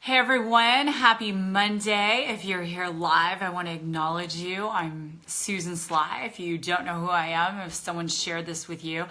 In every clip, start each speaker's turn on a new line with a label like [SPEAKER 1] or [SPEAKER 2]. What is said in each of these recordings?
[SPEAKER 1] Hey everyone, happy Monday. If you're here live, I want to acknowledge you. I'm Susan Sly. If you don't know who I am, if someone shared this with you,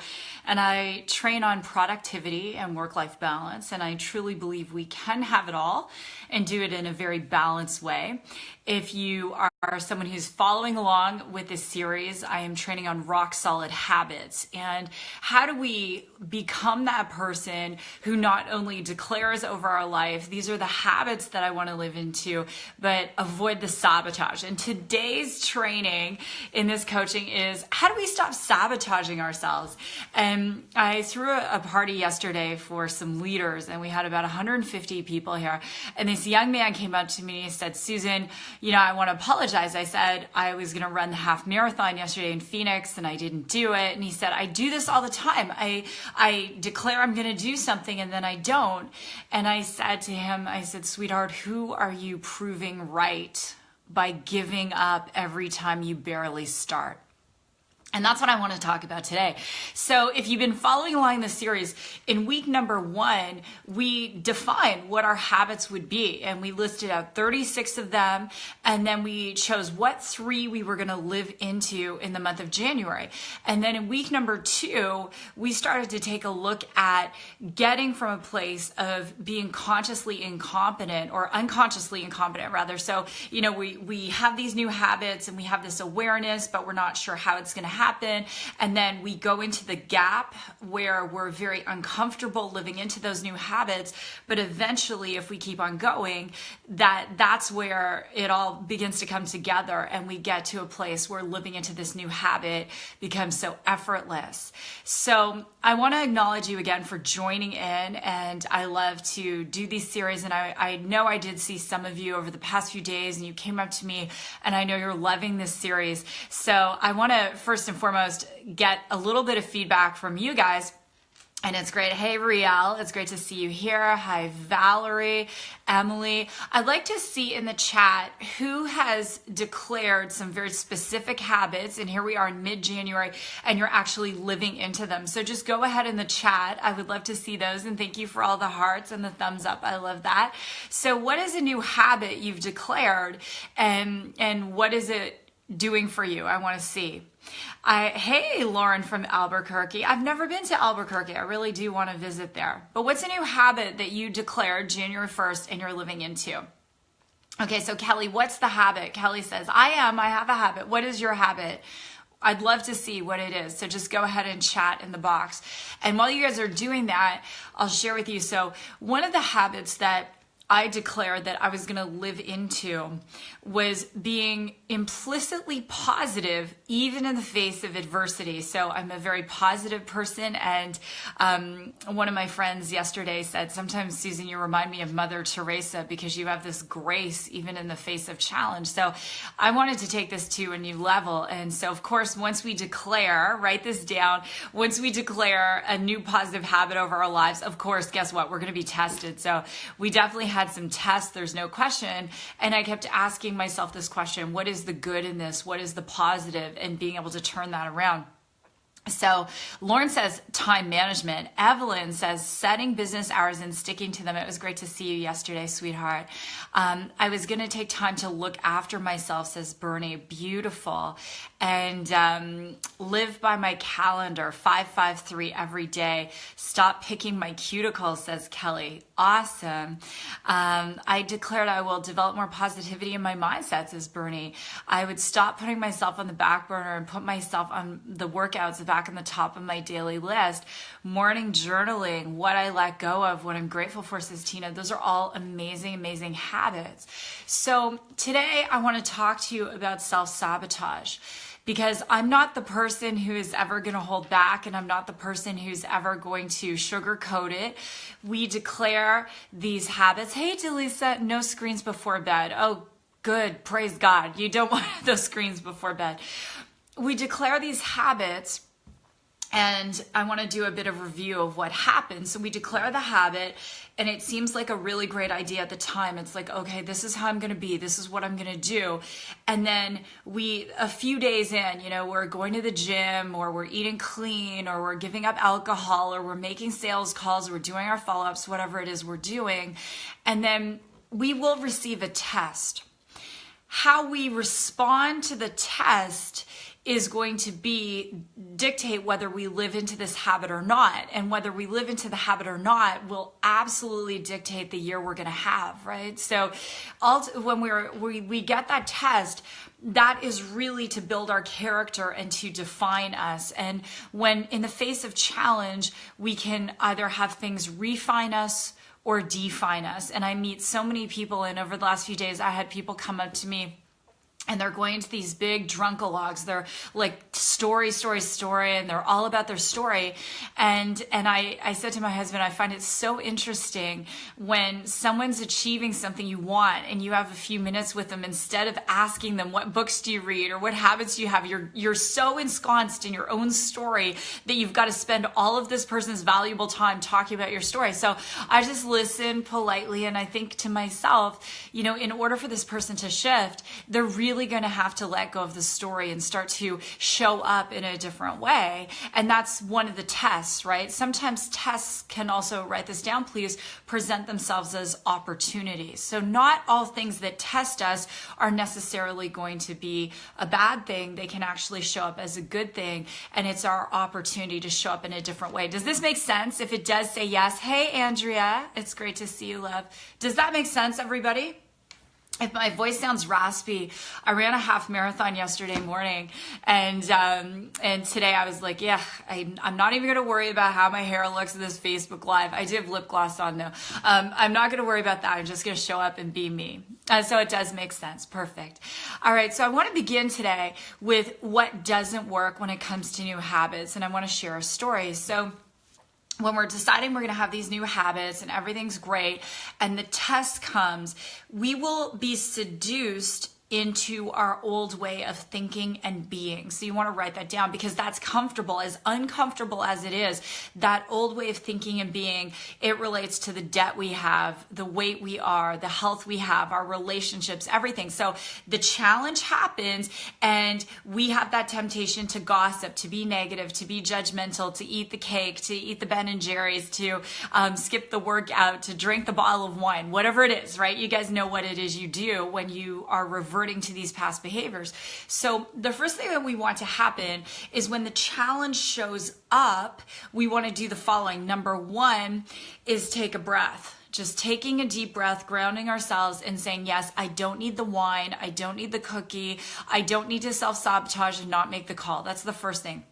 [SPEAKER 1] and I train on productivity and work-life balance, and I truly believe we can have it all and do it in a very balanced way. If you are someone who's following along with this series, I am training on rock solid habits. And how do we become that person who not only declares over our life, these are the habits that I want to live into, but avoid the sabotage. And today's training in this coaching is how do we stop sabotaging ourselves? And I threw a party yesterday for some leaders, and we had about 150 people here. And this young man came up to me and he said, Susan, I want to apologize. I said I was going to run the half marathon yesterday in Phoenix and I didn't do it. And he said, I do this all the time. I declare I'm going to do something and then I don't. And I said to him, I said, sweetheart, who are you proving right by giving up every time you barely start? And that's what I want to talk about today. So if you've been following along the series, in week number 1, we defined what our habits would be. And we listed out 36 of them. And then we chose what 3 we were going to live into in the month of January. And then in week number 2, we started to take a look at getting from a place of being consciously incompetent or unconsciously incompetent rather. So, we have these new habits and we have this awareness, but we're not sure how it's going to happen. And then we go into the gap where we're very uncomfortable living into those new habits. But eventually, if we keep on going, that's where it all begins to come together. And we get to a place where living into this new habit becomes so effortless. So I want to acknowledge you again for joining in. And I love to do these series. And I know I did see some of you over the past few days and you came up to me and I know you're loving this series. So I want to first and foremost get a little bit of feedback from you guys. And it's great. Hey, Riel, it's great to see you here. Hi, Valerie, Emily. I'd like to see in the chat who has declared some very specific habits. And here we are in mid-January and you're actually living into them. So just go ahead in the chat. I would love to see those. And thank you for all the hearts and the thumbs up. I love that. So what is a new habit you've declared and what is it doing for you? I want to see. Hey, Lauren from Albuquerque. I've never been to Albuquerque. I really do want to visit there. But what's a new habit that you declared January 1st and you're living into? Okay, so Kelly, what's the habit? Kelly says, I have a habit. What is your habit? I'd love to see what it is. So just go ahead and chat in the box. And while you guys are doing that, I'll share with you. So one of the habits that I declared that I was going to live into was being implicitly positive even in the face of adversity. So I'm a very positive person, and one of my friends yesterday said, sometimes, Susan, you remind me of Mother Teresa because you have this grace even in the face of challenge. So I wanted to take this to a new level. And so, of course, once we declare, write this down, once we declare a new positive habit over our lives, of course, guess what? We're going to be tested. So we definitely had some tests, there's no question. And I kept asking myself this question, what is the good in this? What is the positive? And being able to turn that around. So Lauren says time management. Evelyn says setting business hours and sticking to them. It was great to see you yesterday, sweetheart. I was going to take time to look after myself, says Bernie. Beautiful. And live by my calendar, 553 every day. Stop picking my cuticles, says Kelly. Awesome. I declared I will develop more positivity in my mindset, says Bernie. I would stop putting myself on the back burner and put myself on the workouts back on the top of my daily list. Morning journaling, what I let go of, what I'm grateful for, says Tina. Those are all amazing, amazing habits. So today I want to talk to you about self-sabotage. Because I'm not the person who is ever going to hold back, and I'm not the person who's ever going to sugarcoat it. We declare these habits. Hey, Delisa, no screens before bed. Oh, good. Praise God. You don't want those screens before bed. We declare these habits. And I want to do a bit of review of what happened. So we declare the habit, and it seems like a really great idea at the time. It's like, okay, this is how I'm going to be. This is what I'm going to do. And then a few days in, we're going to the gym, or we're eating clean, or we're giving up alcohol, or we're making sales calls, or we're doing our follow-ups, whatever it is we're doing. And then we will receive a test. How we respond to the test is going to dictate whether we live into this habit or not. And whether we live into the habit or not will absolutely dictate the year we're going to have, right? So when we get that test, that is really to build our character and to define us. And when in the face of challenge, we can either have things refine us or define us. And I meet so many people, and over the last few days, I had people come up to me and they're going to these big drunkalogs. They're like story, and they're all about their story. And I said to my husband, I find it so interesting when someone's achieving something you want and you have a few minutes with them, instead of asking them, what books do you read or what habits do you have? You're so ensconced in your own story that you've got to spend all of this person's valuable time talking about your story. So I just listen politely and I think to myself, in order for this person to shift, they're really going to have to let go of the story and start to show up in a different way. And that's one of the tests, right? Sometimes tests can also, write this down please, present themselves as opportunities. So not all things that test us are necessarily going to be a bad thing. They can actually show up as a good thing. And it's our opportunity to show up in a different way. Does this make sense? If it does, say yes. Hey, Andrea, it's great to see you, love. Does that make sense, everybody? If my voice sounds raspy, I ran a half marathon yesterday morning, and today I was like, I'm not even going to worry about how my hair looks in this Facebook Live. I do have lip gloss on though. I'm not going to worry about that. I'm just going to show up and be me. So it does make sense. Perfect. All right. So I want to begin today with what doesn't work when it comes to new habits, and I want to share a story. So when we're deciding we're going to have these new habits and everything's great and the test comes, we will be seduced into our old way of thinking and being. So you want to write that down because that's comfortable. As uncomfortable as it is, that old way of thinking and being, it relates to the debt we have, the weight we are, the health we have, our relationships, everything. So the challenge happens and we have that temptation to gossip, to be negative, to be judgmental, to eat the cake, to eat the Ben and Jerry's, to skip the workout, to drink the bottle of wine, whatever it is, right? You guys know what it is you do when you are reverting to these past behaviors. So the first thing that we want to happen is when the challenge shows up, we want to do the following. Number one is take a breath. Just taking a deep breath, grounding ourselves and saying, yes, I don't need the wine. I don't need the cookie. I don't need to self-sabotage and not make the call. That's the first thing.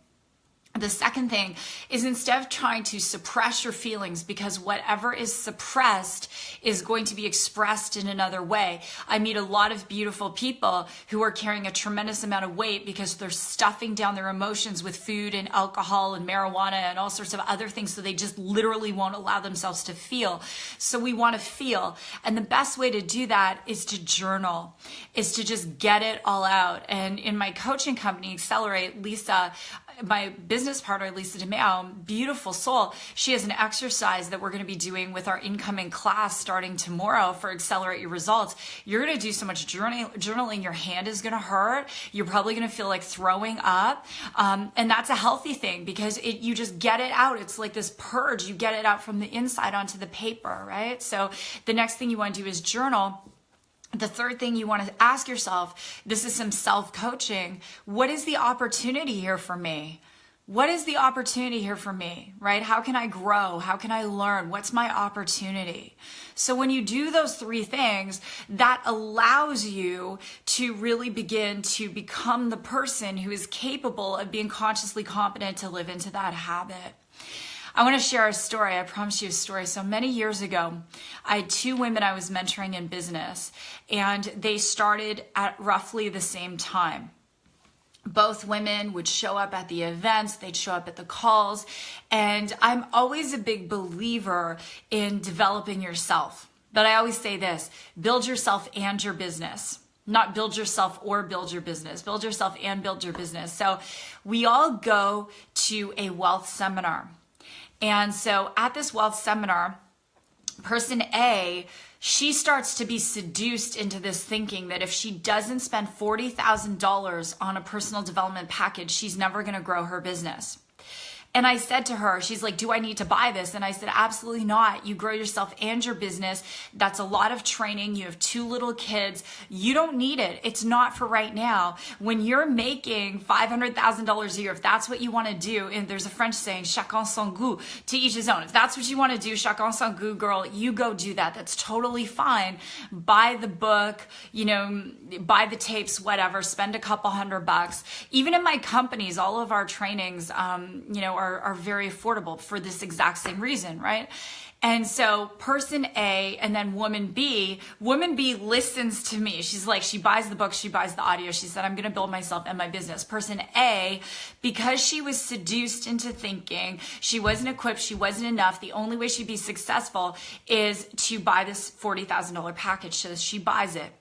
[SPEAKER 1] The second thing is, instead of trying to suppress your feelings, because whatever is suppressed is going to be expressed in another way. I meet a lot of beautiful people who are carrying a tremendous amount of weight because they're stuffing down their emotions with food and alcohol and marijuana and all sorts of other things, so they just literally won't allow themselves to feel. So we want to feel. And the best way to do that is to journal, is to just get it all out. And in my coaching company, Accelerate, Lisa, my business partner, Lisa DeMeo, beautiful soul, she has an exercise that we're going to be doing with our incoming class starting tomorrow for Accelerate Your Results. You're going to do so much journaling, your hand is going to hurt. You're probably going to feel like throwing up. And that's a healthy thing because you just get it out. It's like this purge. You get it out from the inside onto the paper, right? So the next thing you want to do is journal. The third thing you want to ask yourself, this is some self-coaching. What is the opportunity here for me? What is the opportunity here for me, right? How can I grow? How can I learn? What's my opportunity? So when you do those three things, that allows you to really begin to become the person who is capable of being consciously competent to live into that habit. I want to share a story. I promise you a story. So many years ago, I had two women I was mentoring in business, and they started at roughly the same time. Both women would show up at the events, they'd show up at the calls, and I'm always a big believer in developing yourself. But I always say this, build yourself and your business. Not build yourself or build your business. Build yourself and build your business. So we all go to a wealth seminar. And so at this wealth seminar, person A, she starts to be seduced into this thinking that if she doesn't spend $40,000 on a personal development package, she's never going to grow her business. And I said to her, she's like, do I need to buy this? And I said, absolutely not. You grow yourself and your business. That's a lot of training. You have 2 little kids. You don't need it. It's not for right now. When you're making $500,000 a year, if that's what you want to do, and there's a French saying, chacun son goût, to each his own. If that's what you want to do, chacun son goût, girl, you go do that. That's totally fine. Buy the book, buy the tapes, whatever, spend a couple $100. Even in my companies, all of our trainings, are very affordable for this exact same reason, right? And so person A and then woman B listens to me. She's like, she buys the book, she buys the audio. She said, I'm going to build myself and my business. Person A, because she was seduced into thinking she wasn't equipped, she wasn't enough, the only way she'd be successful is to buy this $40,000 package. So she buys it.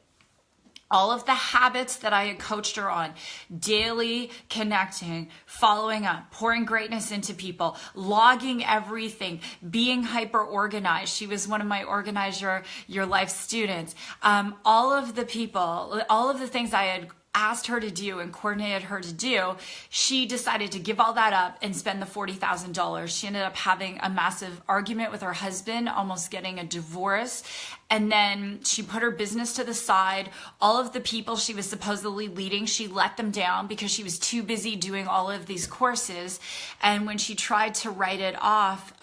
[SPEAKER 1] All of the habits that I had coached her on, daily connecting, following up, pouring greatness into people, logging everything, being hyper organized. She was one of my Organize Your Life students. All of the people, all of the things I had asked her to do and coordinated her to do, she decided to give all that up and spend the $40,000. She ended up having a massive argument with her husband, almost getting a divorce. And then she put her business to the side. All of the people she was supposedly leading, she let them down because she was too busy doing all of these courses. And when she tried to write it off,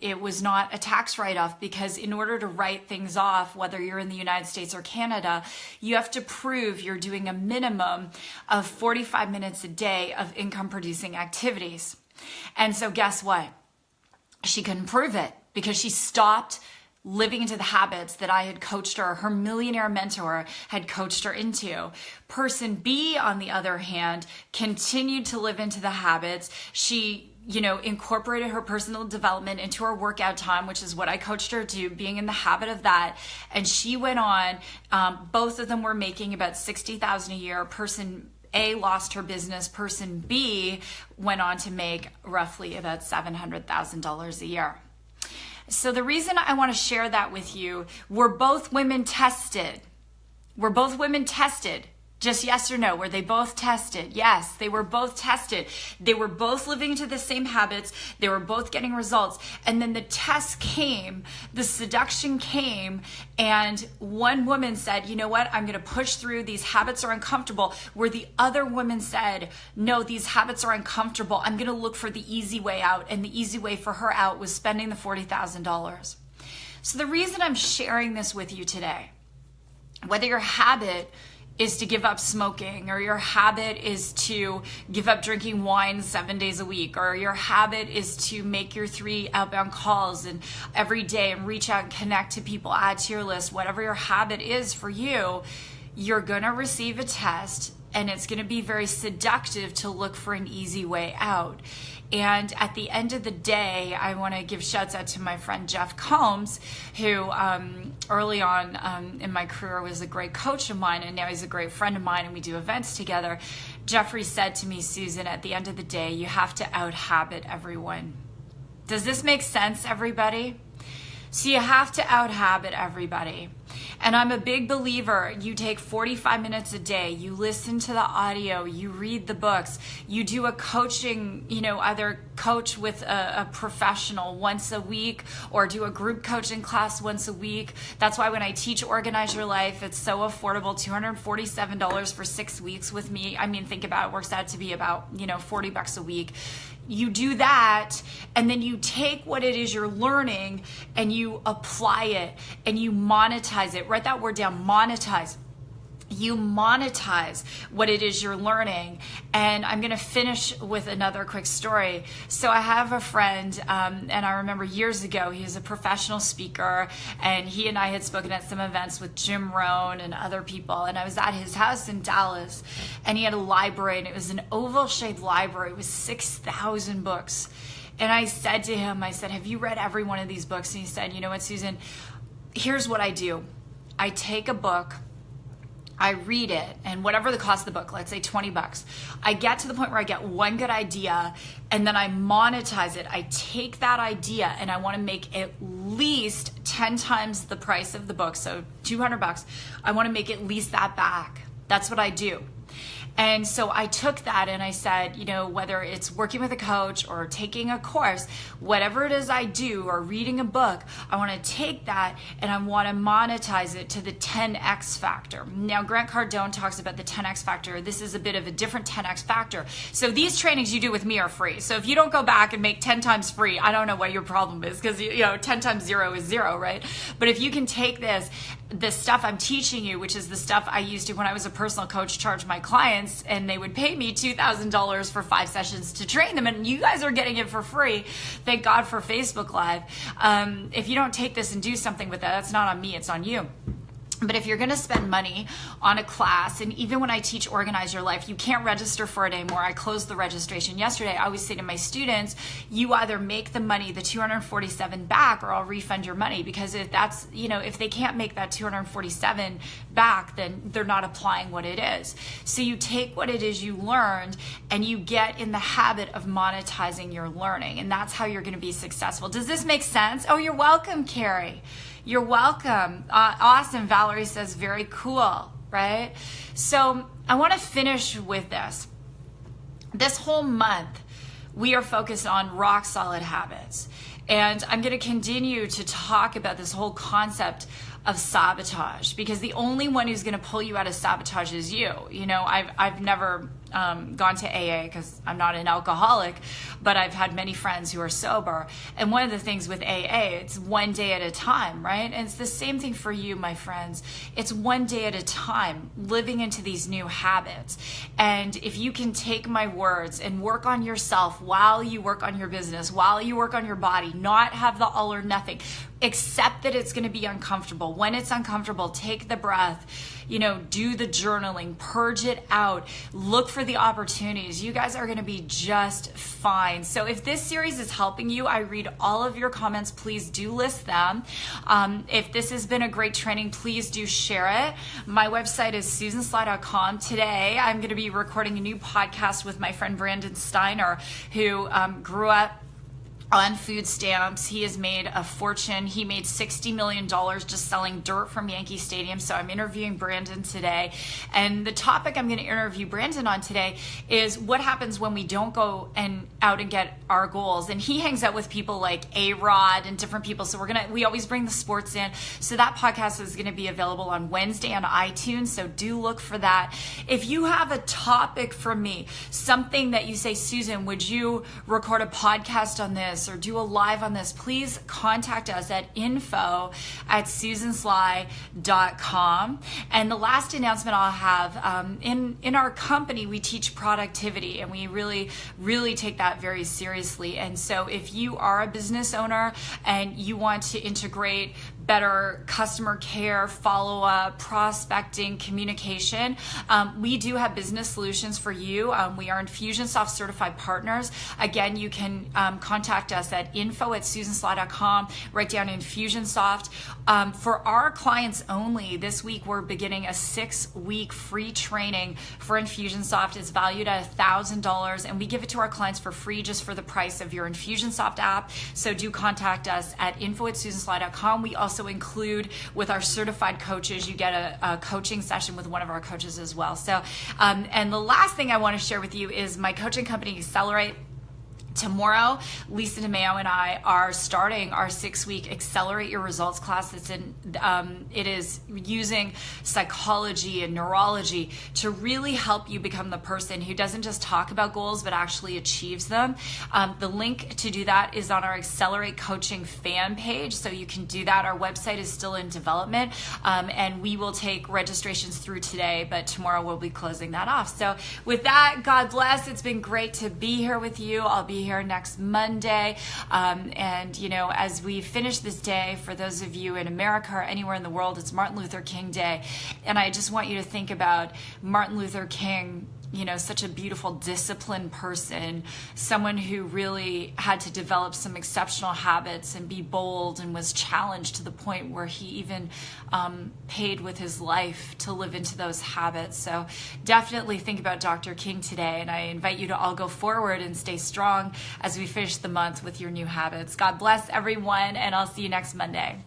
[SPEAKER 1] it was not a tax write-off, because in order to write things off, whether you're in the United States or Canada, you have to prove you're doing a minimum of 45 minutes a day of income-producing activities. And so guess what? She couldn't prove it because she stopped living into the habits that I had coached her millionaire mentor had coached her into. Person B, on the other hand, continued to live into the habits. She incorporated her personal development into her workout time, which is what I coached her to, being in the habit of that. And she went on, both of them were making about $60,000 a year. Person A lost her business. Person B went on to make roughly about $700,000 a year. So the reason I want to share that with you, we're both women tested. We're both women tested. Just yes or no, were they both tested? Yes, they were both tested. They were both living into the same habits. They were both getting results. And then the test came, the seduction came, and one woman said, you know what, I'm going to push through. These habits are uncomfortable. Where the other woman said, no, these habits are uncomfortable. I'm going to look for the easy way out. And the easy way for her out was spending the $40,000. So the reason I'm sharing this with you today, whether your habit is to give up smoking, or your habit is to give up drinking wine 7 days a week, or your habit is to make your 3 outbound calls and every day and reach out and connect to people, add to your list, whatever your habit is for you, you're gonna receive a test, and it's gonna be very seductive to look for an easy way out. And at the end of the day, I want to give shouts out to my friend Jeff Combs, who early on in my career was a great coach of mine, and now he's a great friend of mine, and we do events together. Jeffrey said to me, Susan, at the end of the day, you have to out-habit everyone. Does this make sense, everybody? So you have to out-habit everybody. And I'm a big believer, you take 45 minutes a day, you listen to the audio, you read the books, you do a coaching, either coach with a professional once a week or do a group coaching class once a week. That's why when I teach Organize Your Life, it's so affordable, $247 for 6 weeks with me. I mean, think about it, works out to be about, $40 a week. You do that, and then you take what it is you're learning and you apply it and you monetize it. Write that word down, monetize. You monetize what it is you're learning. And I'm going to finish with another quick story. So I have a friend, and I remember years ago, he was a professional speaker, and he and I had spoken at some events with Jim Rohn and other people. And I was at his house in Dallas, and he had a library, and it was an oval-shaped library with 6,000 books. And I said to him, have you read every one of these books? And he said, you know what, Susan, here's what I do. I take a book, I read it, and whatever the cost of the book, let's say $20, I get to the point where I get one good idea, and then I monetize it. I take that idea and I want to make at least 10 times the price of the book, so $200. I want to make at least that back. That's what I do. And so I took that and I said, whether it's working with a coach or taking a course, whatever it is I do, or reading a book, I want to take that and I want to monetize it to the 10x factor. Now, Grant Cardone talks about the 10x factor. This is a bit of a different 10x factor. So these trainings you do with me are free. So if you don't go back and make 10 times free, I don't know what your problem is, because 10 times 0 is 0, right? But if you can take the stuff I'm teaching you, which is the stuff I used to, when I was a personal coach, charge my clients, and they would pay me $2,000 for 5 sessions to train them, and you guys are getting it for free. Thank God for Facebook Live. If you don't take this and do something with that, that's not on me, it's on you. But if you're going to spend money on a class, and even when I teach Organize Your Life, you can't register for it anymore. I closed the registration yesterday. I always say to my students, you either make the money, the $247 back, or I'll refund your money. Because if that's, if they can't make that $247 back, then they're not applying what it is. So you take what it is you learned and you get in the habit of monetizing your learning. And that's how you're going to be successful. Does this make sense? Oh, you're welcome, Carrie. You're welcome. Awesome. Valerie says, very cool, right? So I want to finish with this. This whole month, we are focused on rock solid habits. And I'm going to continue to talk about this whole concept of sabotage, because the only one who's going to pull you out of sabotage is you. I've never gone to AA because I'm not an alcoholic, but I've had many friends who are sober. And one of the things with AA, it's one day at a time, right? And it's the same thing for you, my friends. It's one day at a time, living into these new habits. And if you can take my words and work on yourself while you work on your business, while you work on your body, not have the all or nothing, accept that it's going to be uncomfortable. When it's uncomfortable, take the breath, do the journaling, purge it out, look for the opportunities. You guys are going to be just fine. So if this series is helping you, I read all of your comments. Please do list them. If this has been a great training, please do share it. My website is susansly.com. Today, I'm going to be recording a new podcast with my friend Brandon Steiner, who grew up on food stamps. He has made a fortune. He made $60 million just selling dirt from Yankee Stadium. So I'm interviewing Brandon today. And the topic I'm going to interview Brandon on today is what happens when we don't go out and get our goals. And he hangs out with people like A-Rod and different people. So we always bring the sports in. So that podcast is going to be available on Wednesday on iTunes. So do look for that. If you have a topic from me, something that you say, Susan, would you record a podcast on this or do a live on this, please contact us at info@susansly.com. And the last announcement I'll have, in our company, we teach productivity, and we really, really take that very seriously. And so if you are a business owner and you want to integrate better customer care, follow-up, prospecting, communication, we do have business solutions for you. We are Infusionsoft certified partners. Again, you can contact us at info@susansly.com, write down Infusionsoft. For our clients only, this week we're beginning a 6-week free training for Infusionsoft. It's valued at $1,000, and we give it to our clients for free just for the price of your Infusionsoft app. So do contact us at info@susansly.com. We also include with our certified coaches, you get a coaching session with one of our coaches as well. So, and the last thing I want to share with you is my coaching company, Accelerate. Tomorrow, Lisa DeMeo and I are starting our 6-week Accelerate Your Results class. It is using psychology and neurology to really help you become the person who doesn't just talk about goals, but actually achieves them. The link to do that is on our Accelerate Coaching fan page, so you can do that. Our website is still in development, and we will take registrations through today, but tomorrow we'll be closing that off. So with that, God bless. It's been great to be here with you. I'll be here next Monday. And, as we finish this day, for those of you in America or anywhere in the world, it's Martin Luther King Day. And I just want you to think about Martin Luther King, such a beautiful, disciplined person, someone who really had to develop some exceptional habits and be bold, and was challenged to the point where he even paid with his life to live into those habits. So definitely think about Dr. King today, and I invite you to all go forward and stay strong as we finish the month with your new habits. God bless everyone, and I'll see you next Monday.